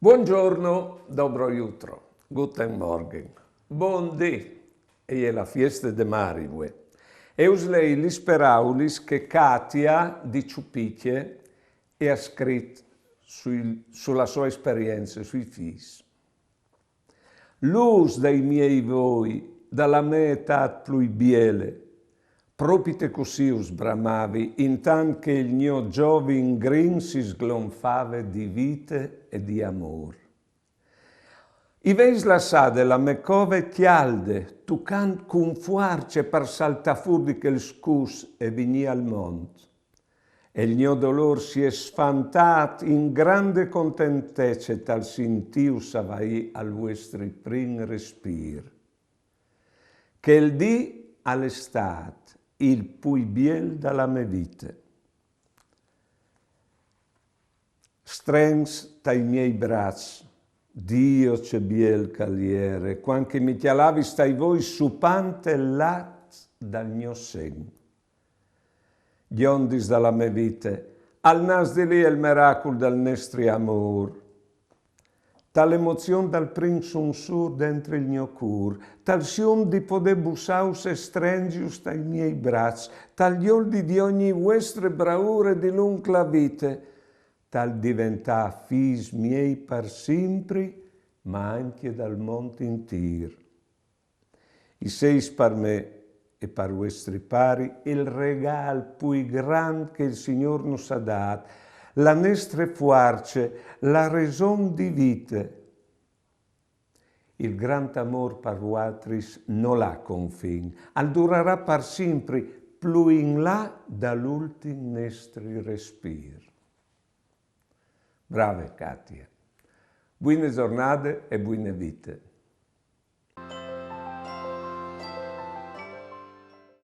Buongiorno, dobro jutro, guten Morgen, bon dì, e la fiesta de Marivue. Eus lei l'isperaulis che Katia di Ciupicchie e ha scritto sulla sua esperienza, sui fis. L'us dei miei voi, dalla mia età più biele, propite così us bramavi, intant che il mio giovin grin si sglonfave di vite e di amor. I veis lassade la me cove chialde, tucant cun fuarce per saltafur di quel scus e vigni al mont. E il mio dolor si è sfantat in grande contentece tal sintiu savai al vuestri prim respir. Che il dì all'estat, il pui biel dalla me vite. Strengs tai miei bracci, Dio c'è biel caliere, quanche mi chialavi stai voi supante lat dal mio sen. Giondis dalla me vite, al nas di lì il miracolo del nostro amor. Tal emozione dal prim sunsur dentro il mio cur, tal sium di poder busaus e strengius dai miei bracci, tal ioldi di ogni vostre braure di l'uncla vite, tal diventà fis miei per sempre, ma anche dal monte intir. I seis per me e per vostri pari il regal più gran che il Signor nos ha dat, la nostra fuarce, la raison di vite. Il grand amor per voatris non ha confin, al durerà per sempre, più in là dall'ultim nostri respir. Brave Katia, buone giornate e buone vite.